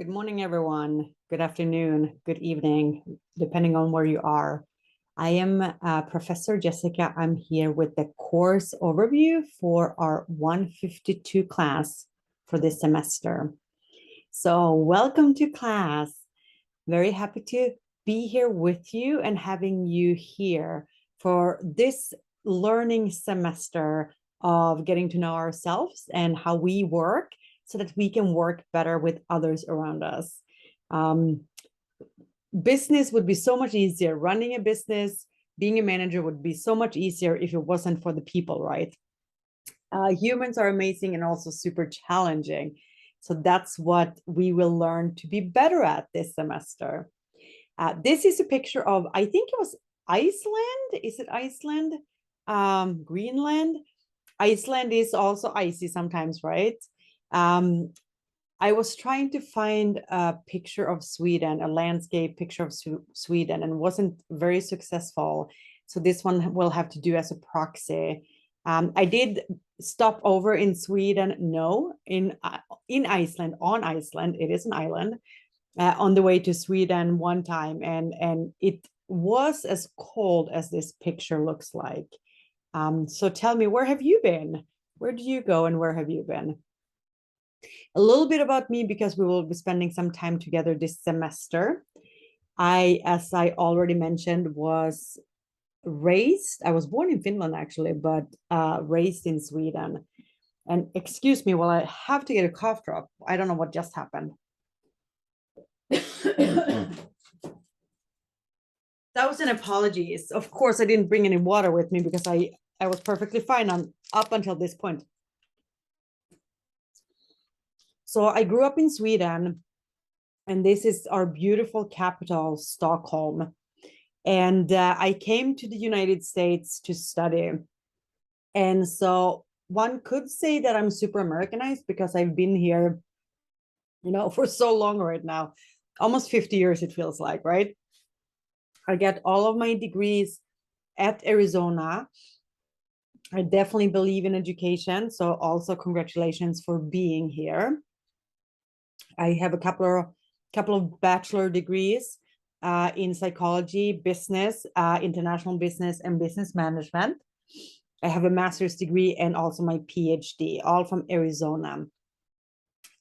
Good morning, everyone. Good afternoon, good evening, depending on where you are. I am Professor Jessica. I'm here with the course overview for our 152 class for this semester. So welcome to class. Very happy to be here with you and having you here for this learning semester of getting to know ourselves and how we work so that we can work better with others around us. Business would be so much easier. Running a business, being a manager would be so much easier if it wasn't for the people, right? Humans are amazing and also super challenging. So that's what we will learn to be better at this semester. This is a picture of, I think it was Iceland. Is it Iceland? Greenland? Iceland is also icy sometimes, right? I was trying to find a picture of Sweden, a landscape picture of Sweden, and wasn't very successful. So this one will have to do as a proxy. I did stop over in Sweden, no, in Iceland, on Iceland, it is an island, on the way to Sweden one time, and it was as cold as this picture looks like. So tell me, where have you been? Where do you go and where have you been? A little bit about me, because we will be spending some time together this semester. As I already mentioned, I was born in Finland actually, but raised in Sweden. And excuse me while I have to get a cough drop. I don't know what just happened. 1,000 apologies. Of course, I didn't bring any water with me because I was perfectly fine up until this point. So I grew up in Sweden, and this is our beautiful capital, Stockholm. And I came to the United States to study. And so one could say that I'm super Americanized because I've been here, for so long right now, almost 50 years, it feels like, right? I get all of my degrees at Arizona. I definitely believe in education. So also congratulations for being here. I have a couple of bachelor degrees in psychology, business, international business, and business management. I have a master's degree and also my PhD, all from Arizona.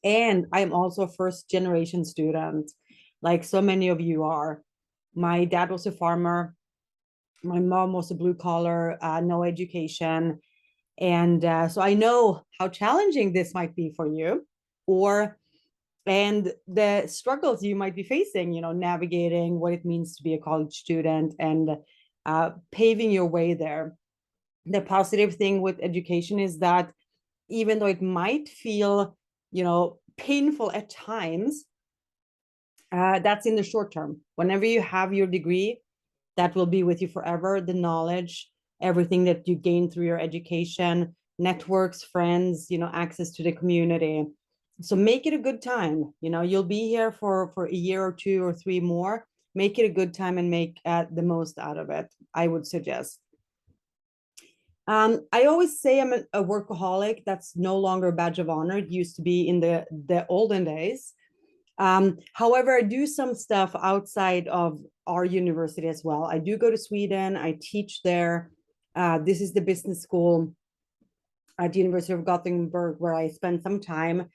And I'm also a first generation student, like so many of you are. My dad was a farmer. My mom was a blue collar, no education. And so I know how challenging this might be for you, and the struggles you might be facing, navigating what it means to be a college student and paving your way there. The positive thing with education is that even though it might feel, painful at times, that's in the short term. Whenever you have your degree, that will be with you forever. The knowledge, everything that you gain through your education, networks, friends, access to the community. So make it a good time. You'll be here for a year or 2 or 3 more. Make it a good time and make the most out of it, I would suggest. I always say I'm a workaholic. That's no longer a badge of honor. It used to be in the olden days. However, I do some stuff outside of our university as well. I do go to Sweden. I teach there. This is the business school at the University of Gothenburg, where I spend some time.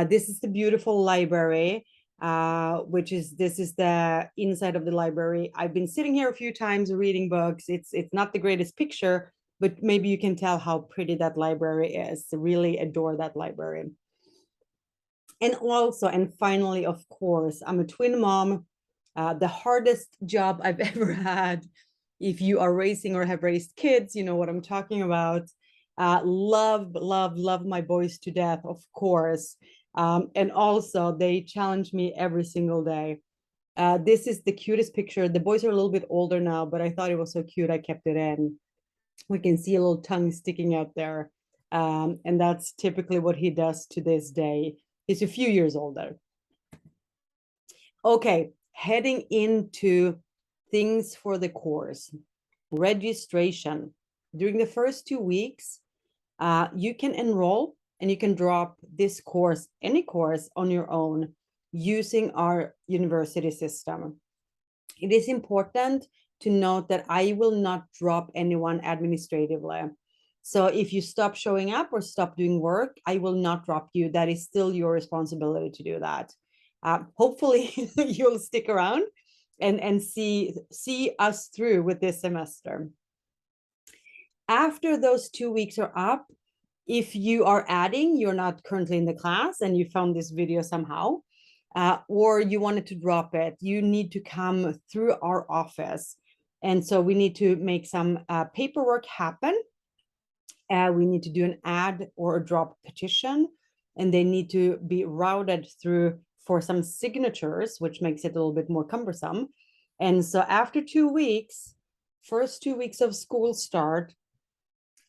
This is the beautiful library, this is the inside of the library. I've been sitting here a few times reading books. It's not the greatest picture, but maybe you can tell how pretty that library is. I really adore that library. And finally, of course, I'm a twin mom. The hardest job I've ever had. If you are raising or have raised kids, you know what I'm talking about. Love my boys to death, of course. And also they challenge me every single day. This is the cutest picture. The boys are a little bit older now, but I thought it was so cute, I kept it in. We can see a little tongue sticking out there. And that's typically what he does to this day. He's a few years older. Okay, heading into things for the course. Registration. During the first 2 weeks, you can enroll and you can drop this course, any course, on your own using our university system. It is important to note that I will not drop anyone administratively. So if you stop showing up or stop doing work, I will not drop you. That is still your responsibility to do that. Hopefully you'll stick around and see us through with this semester. After those 2 weeks are up, if you are adding, you're not currently in the class and you found this video somehow, or you wanted to drop it, you need to come through our office. And so we need to make some paperwork happen. We need to do an add or a drop petition, and they need to be routed through for some signatures, which makes it a little bit more cumbersome. And so after 2 weeks, first 2 weeks of school start,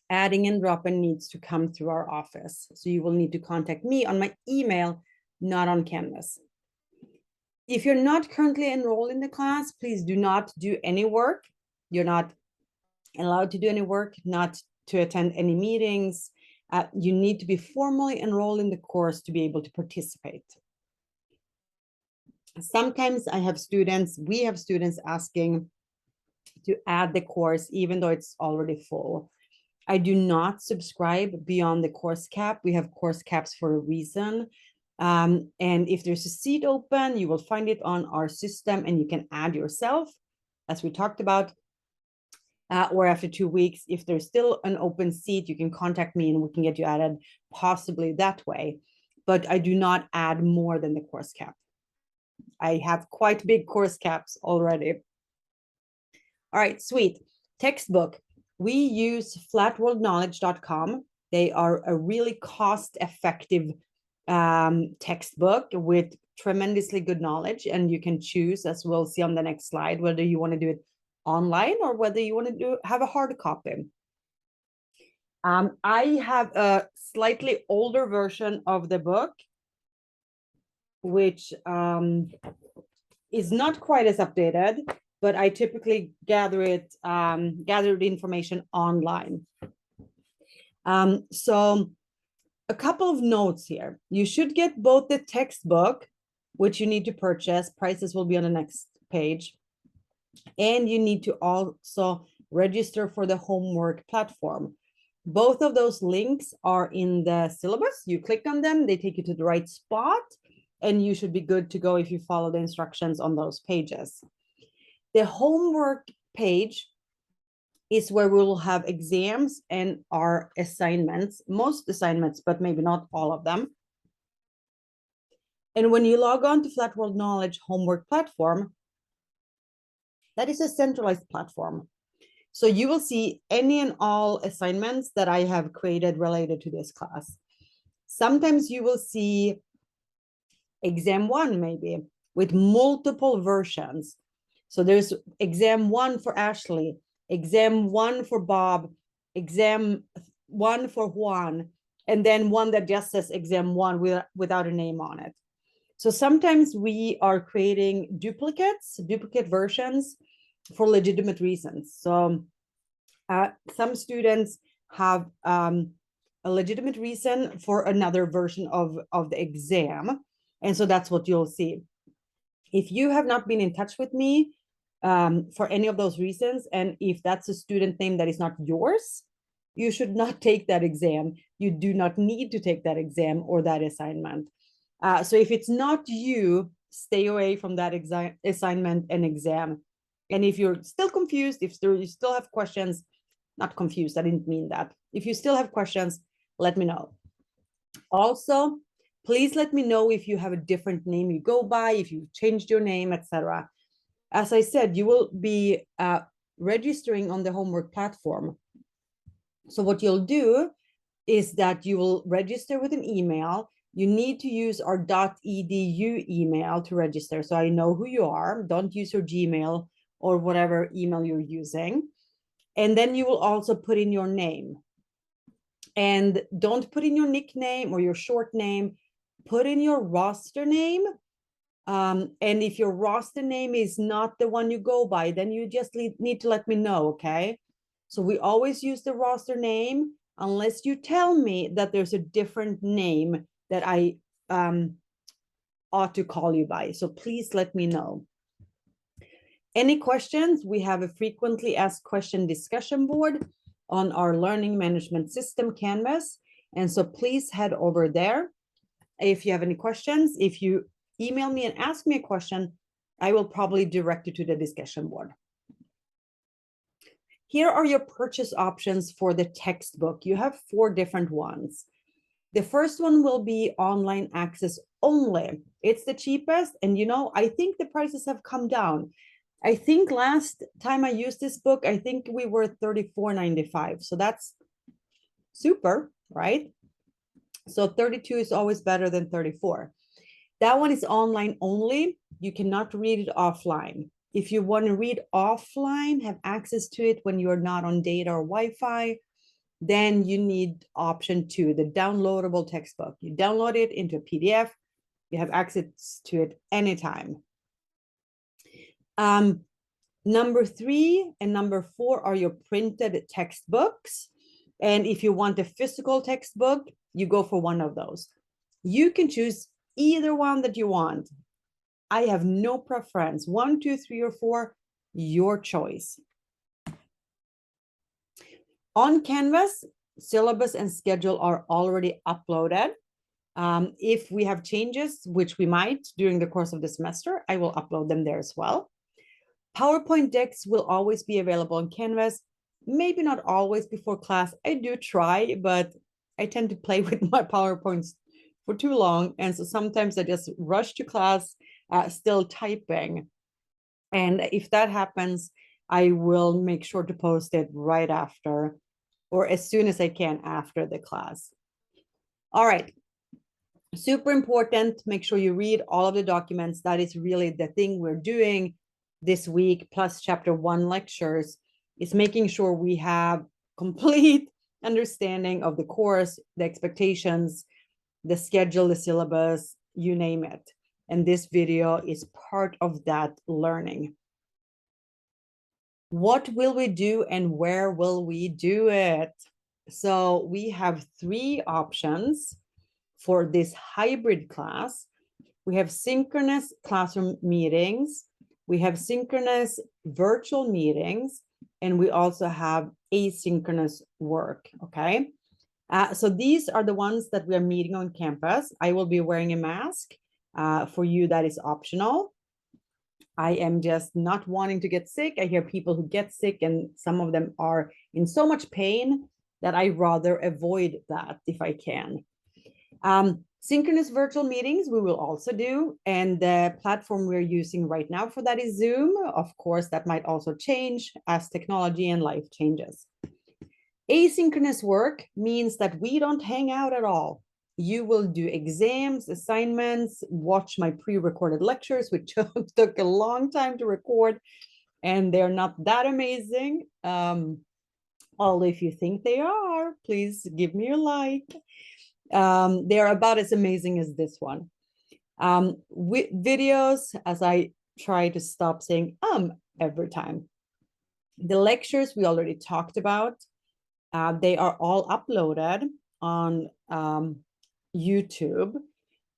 adding and dropping needs to come through our office. So you will need to contact me on my email, not on Canvas. If you're not currently enrolled in the class, please do not do any work. You're not allowed to do any work, not to attend any meetings. You need to be formally enrolled in the course to be able to participate. Sometimes we have students asking to add the course, even though it's already full. I do not subscribe beyond the course cap. We have course caps for a reason. And if there's a seat open, you will find it on our system and you can add yourself, as we talked about. Or after 2 weeks, if there's still an open seat, you can contact me and we can get you added possibly that way. But I do not add more than the course cap. I have quite big course caps already. All right, sweet. Textbook. We use flatworldknowledge.com. They are a really cost-effective textbook with tremendously good knowledge, and you can choose, as we'll see on the next slide, whether you want to do it online or whether you want to have a hard copy. I have a slightly older version of the book, which is not quite as updated, but I typically gather the information online. So a couple of notes here. You should get both the textbook, which you need to purchase. Prices will be on the next page. And you need to also register for the homework platform. Both of those links are in the syllabus. You click on them, they take you to the right spot, and you should be good to go if you follow the instructions on those pages. The homework page is where we will have exams and our assignments, most assignments, but maybe not all of them. And when you log on to Flat World Knowledge homework platform, that is a centralized platform. So you will see any and all assignments that I have created related to this class. Sometimes you will see exam 1 maybe with multiple versions. So there's exam 1 for Ashley, exam 1 for Bob, exam 1 for Juan, and then one that just says exam 1 without a name on it. So sometimes we are creating duplicate versions for legitimate reasons. So some students have a legitimate reason for another version of the exam. And so that's what you'll see. If you have not been in touch with me for any of those reasons, and if that's a student name that is not yours, you should not take that exam. You do not need to take that exam or that assignment. So if it's not you, stay away from that assignment and exam. And if you're still confused, if you still have questions, not confused, I didn't mean that. If you still have questions, let me know. Also, please let me know if you have a different name you go by, if you've changed your name, etc. As I said, you will be registering on the homework platform. So what you'll do is that you will register with an email. You need to use our .edu email to register, so I know who you are. Don't use your Gmail or whatever email you're using. And then you will also put in your name. And don't put in your nickname or your short name. Put in your roster name. And if your roster name is not the one you go by, then you just need to let me know, okay? So we always use the roster name unless you tell me that there's a different name that I ought to call you by. So please let me know. Any questions? We have a frequently asked question discussion board on our learning management system, Canvas. And so please head over there. If you have any questions, if you email me and ask me a question, I will probably direct you to the discussion board. Here are your purchase options for the textbook. You have 4 different ones. The first one will be online access only. It's the cheapest. And I think the prices have come down. I think last time I used this book, I think we were $34.95. So that's super, right? So 32 is always better than 34. That one is online only. You cannot read it offline. If you want to read offline, have access to it when you're not on data or Wi-Fi, then you need option 2, the downloadable textbook. You download it into a PDF. You have access to it anytime. Number 3 and number 4 are your printed textbooks. And if you want a physical textbook, you go for one of those. You can choose either one that you want. I have no preference. 1, 2, 3, or 4, your choice. On Canvas, syllabus and schedule are already uploaded. If we have changes, which we might during the course of the semester, I will upload them there as well. PowerPoint decks will always be available on Canvas. Maybe not always before class. I do try, but I tend to play with my PowerPoints for too long. And so sometimes I just rush to class, still typing. And if that happens, I will make sure to post it right after or as soon as I can after the class. All right. Super important. Make sure you read all of the documents. That is really the thing we're doing this week, plus chapter 1 lectures, is making sure we have complete understanding of the course, the expectations, the schedule, the syllabus, you name it. And this video is part of that learning. What will we do and where will we do it? So we have 3 options for this hybrid class. We have synchronous classroom meetings, we have synchronous virtual meetings, and we also have asynchronous work, okay? So these are the ones that we are meeting on campus. I will be wearing a mask. For you, that is optional. I am just not wanting to get sick. I hear people who get sick and some of them are in so much pain that I rather avoid that if I can. Synchronous virtual meetings we will also do, and the platform we're using right now for that is Zoom. Of course, that might also change as technology and life changes. Asynchronous work means that we don't hang out at all. You will do exams, assignments, watch my pre-recorded lectures, which took a long time to record, and they're not that amazing. Although if you think they are, please give me a like. They're about as amazing as this one. With videos, as I try to stop saying every time. The lectures we already talked about. They are all uploaded on YouTube.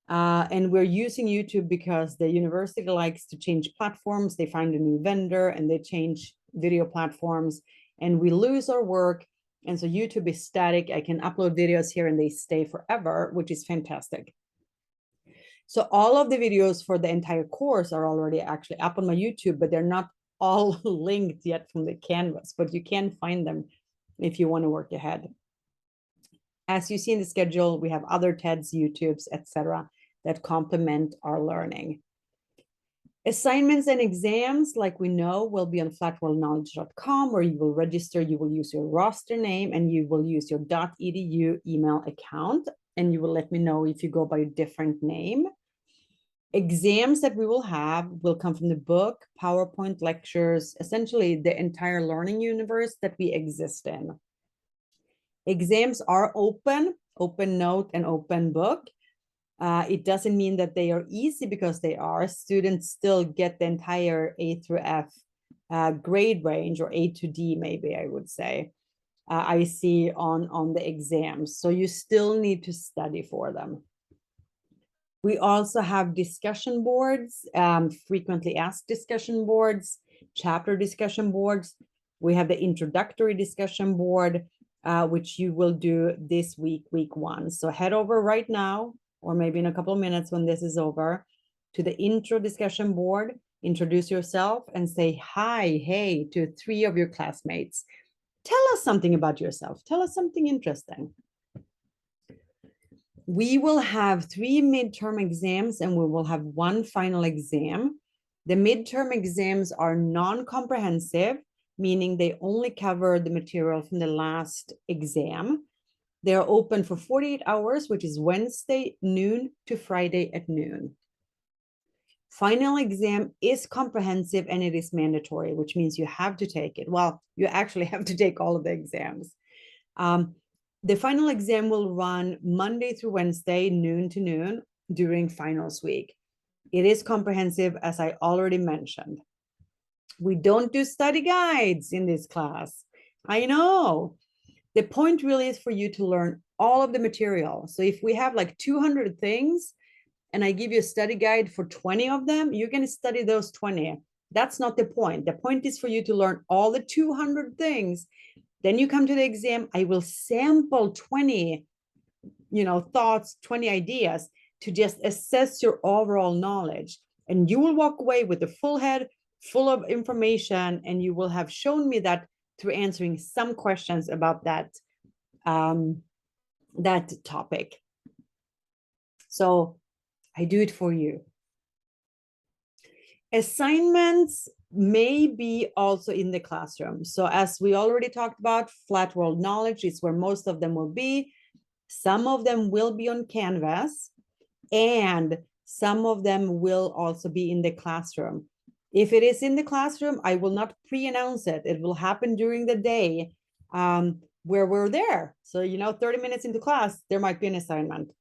And we're using YouTube because the university likes to change platforms. They find a new vendor and they change video platforms and we lose our work. And so YouTube is static. I can upload videos here and they stay forever, which is fantastic. So all of the videos for the entire course are already actually up on my YouTube, but they're not all linked yet from the Canvas, but you can find them if you want to work ahead. As you see in the schedule, we have other TEDs, YouTubes, etc., that complement our learning. Assignments and exams, like we know, will be on flatworldknowledge.com, where you will register, you will use your roster name, and you will use your .edu email account, and you will let me know if you go by a different name. Exams that we will have will come from the book, PowerPoint lectures, essentially the entire learning universe that we exist in. Exams are open note and open book. It doesn't mean that they are easy because they are. Students still get the entire A through F grade range, or A to D, maybe I would say. I see on the exams. So you still need to study for them. We also have discussion boards, frequently asked discussion boards, chapter discussion boards. We have the introductory discussion board, which you will do this week, week 1. So head over right now, or maybe in a couple of minutes when this is over, to the intro discussion board, introduce yourself and say hi, hey to 3 of your classmates. Tell us something about yourself. Tell us something interesting. We will have 3 midterm exams and we will have 1 final exam. The midterm exams are non-comprehensive, meaning they only cover the material from the last exam. They're open for 48 hours, which is Wednesday noon to Friday at noon. Final exam is comprehensive and it is mandatory, which means you have to take it. Well, you actually have to take all of the exams. The final exam will run Monday through Wednesday, noon to noon, during finals week. It is comprehensive, as I already mentioned. We don't do study guides in this class. I know. The point really is for you to learn all of the material. So if we have like 200 things and I give you a study guide for 20 of them, you're going to study those 20. That's not the point. The point is for you to learn all the 200 things. Then you come to the exam, I will sample 20, thoughts, 20 ideas to just assess your overall knowledge. And you will walk away with a full head, full of information, and you will have shown me that through answering some questions about that topic. So I do it for you. Assignments may be also in the classroom. So as we already talked about, flat world knowledge is where most of them will be. Some of them will be on Canvas, and some of them will also be in the classroom. If it is in the classroom, I will not pre-announce it. It will happen during the day where we're there. So, 30 minutes into class, there might be an assignment.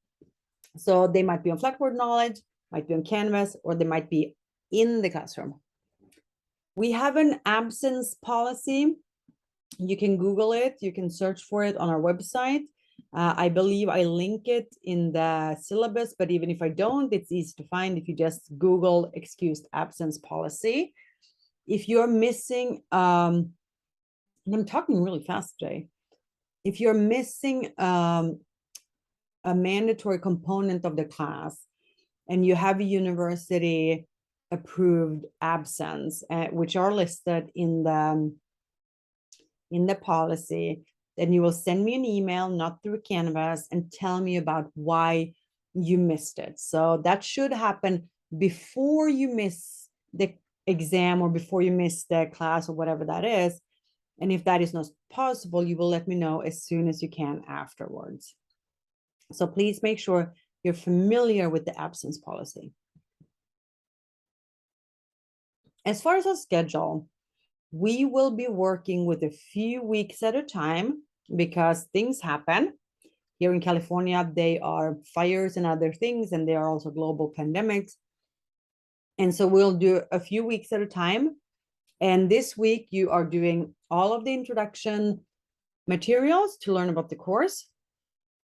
So they might be on flat world knowledge, might be on Canvas, or they might be in the classroom. We have an absence policy. You can Google it. You can search for it on our website. I believe I link it in the syllabus, but even if I don't, it's easy to find if you just Google excused absence policy. If you're missing, and I'm talking really fast today, if you're missing a mandatory component of the class and you have a university approved absence, which are listed in the policy, then you will send me an email, not through Canvas, and tell me about why you missed it. So that should happen before you miss the exam or before you miss the class or whatever that is. And if that is not possible, you will let me know as soon as you can afterwards. So please make sure you're familiar with the absence policy. As far as our schedule, we will be working with a few weeks at a time because things happen. Here in California, they are fires and other things, and there are also global pandemics. And so we'll do a few weeks at a time. And this week, you are doing all of the introduction materials to learn about the course,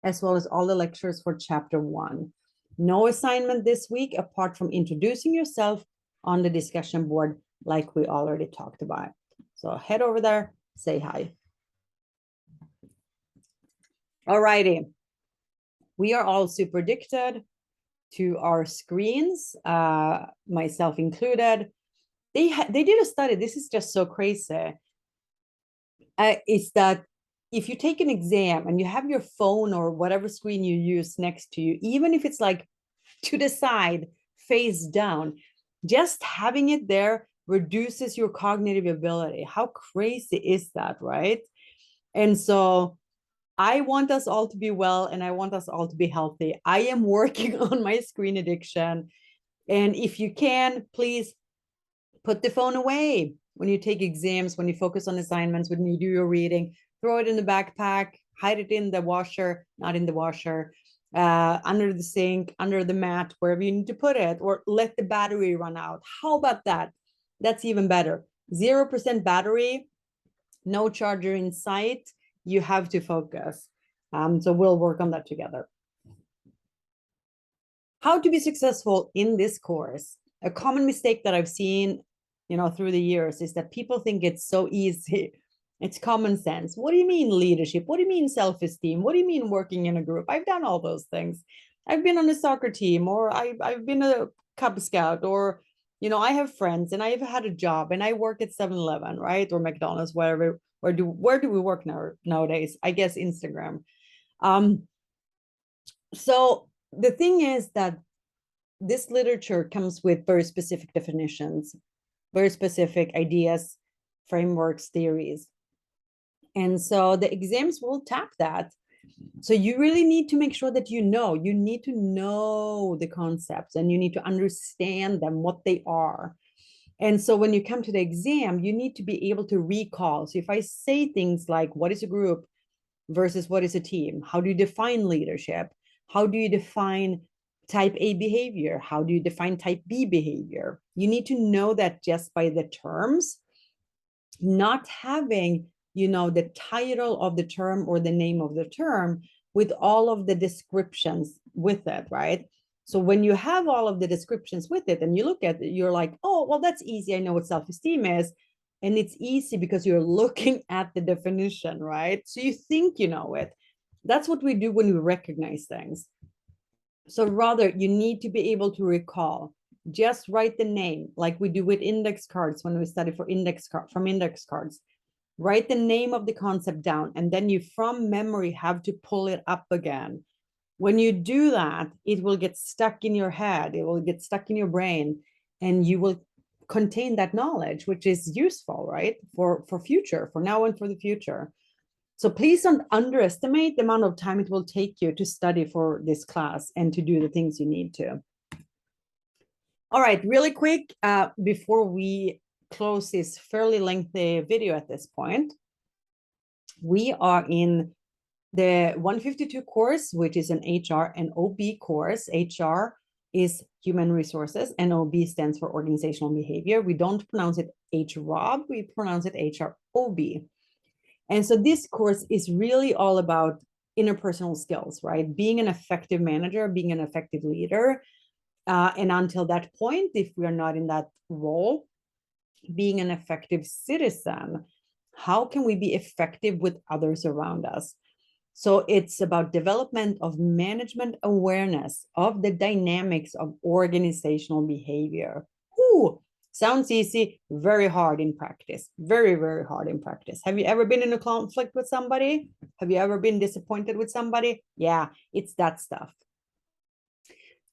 as well as all the lectures for chapter 1. No assignment this week apart from introducing yourself on the discussion board like we already talked about. So head over there, say hi. All righty. We are all super addicted to our screens, myself included. They did a study. This is just so crazy. It's that if you take an exam and you have your phone or whatever screen you use next to you, even if it's like to the side, face down, just having it there reduces your cognitive ability. How crazy is that, right? And so I want us all to be well, and I want us all to be healthy. I am working on my screen addiction. And if you can, please put the phone away when you take exams, when you focus on assignments, when you do your reading. Throw it in the backpack, hide it in the washer, not in the washer, under the sink, under the mat, wherever you need to put it, or let the battery run out. How about that? That's even better. 0% battery, no charger in sight. You have to focus. So we'll work on that together. How to be successful in this course. A common mistake that I've seen, through the years is that people think it's so easy. It's common sense. What do you mean leadership? What do you mean self-esteem? What do you mean working in a group? I've done all those things. I've been on a soccer team, or I've been a Cub Scout, or I have friends, and I've had a job, and I work at 7-Eleven, right? Or McDonald's, wherever. Where do we work nowadays? I guess Instagram. So the thing is that this literature comes with very specific definitions, very specific ideas, frameworks, theories. And so the exams will tap that. So you really need to make sure that you need to know the concepts, and you need to understand them, what they are. And so when you come to the exam, you need to be able to recall. So if I say things like, what is a group versus what is a team? How do you define leadership? How do you define type A behavior? How do you define type B behavior? You need to know that just by the terms, not having, the title of the term or the name of the term with all of the descriptions with it, right? So when you have all of the descriptions with it and you look at it, you're like, oh, well, that's easy. I know what self-esteem is. And it's easy because you're looking at the definition, right? So you think you know it. That's what we do when we recognize things. So rather, you need to be able to recall. Just write the name, like we do with index cards when we study from index cards. Write the name of the concept down, and then you, from memory, have to pull it up again. When you do that, it will get stuck in your head, it will get stuck in your brain, and you will contain that knowledge, which is useful, right? For future, for now and for the future. So please don't underestimate the amount of time it will take you to study for this class and to do the things you need to. All right, really quick, before we close this fairly lengthy video at this point, we are in the 152 course, which is an HR and OB course. HR is human resources, and OB stands for organizational behavior. We don't pronounce it HROB, we pronounce it HROB. And so this course is really all about interpersonal skills, right? Being an effective manager, being an effective leader. And until that point, if we are not in that role, being an effective citizen. How can we be effective with others around us? So it's about development of management awareness of the dynamics of organizational behavior. Ooh, sounds easy, very hard in practice. Very, very hard in practice. Have you ever been in a conflict with somebody? Have you ever been disappointed with somebody? Yeah, it's that stuff.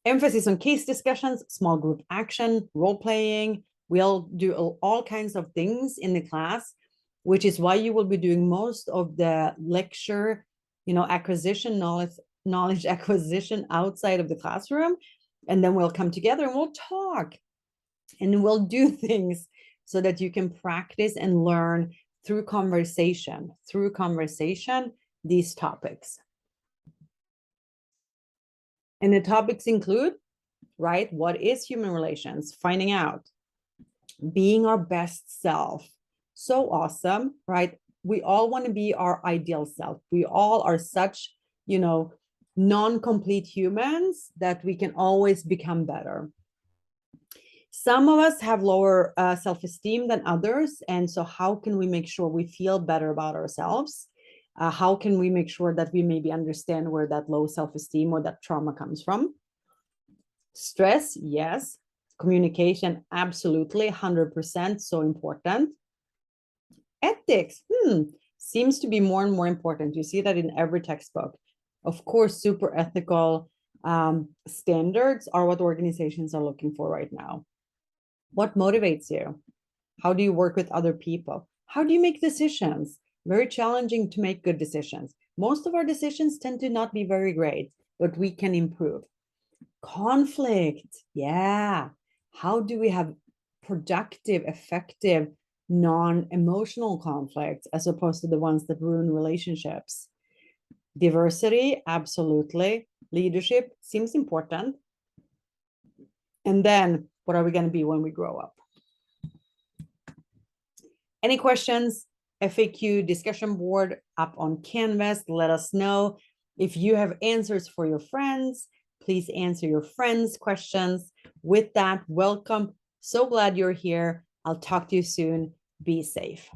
Emphasis on case discussions, small group action, role playing. We'll do all kinds of things in the class, which is why you will be doing most of the lecture, acquisition, knowledge acquisition outside of the classroom. And then we'll come together and we'll talk and we'll do things so that you can practice and learn through conversation, these topics. And the topics include, right, what is human relations? Finding out. Being our best self. So awesome, right? We all want to be our ideal self. We all are such, non-complete humans that we can always become better. Some of us have lower self-esteem than others. And so how can we make sure we feel better about ourselves? How can we make sure that we maybe understand where that low self-esteem or that trauma comes from? Stress, yes. Communication, absolutely, 100%, so important. Ethics, seems to be more and more important. You see that in every textbook. Of course, super ethical standards are what organizations are looking for right now. What motivates you? How do you work with other people? How do you make decisions? Very challenging to make good decisions. Most of our decisions tend to not be very great, but we can improve. Conflict, yeah. How do we have productive, effective, non-emotional conflicts as opposed to the ones that ruin relationships? Diversity, absolutely. Leadership seems important. And then what are we going to be when we grow up? Any questions? FAQ discussion board up on Canvas. Let us know. If you have answers for your friends, Please answer your friends' questions. With that, welcome. So glad you're here. I'll talk to you soon. Be safe.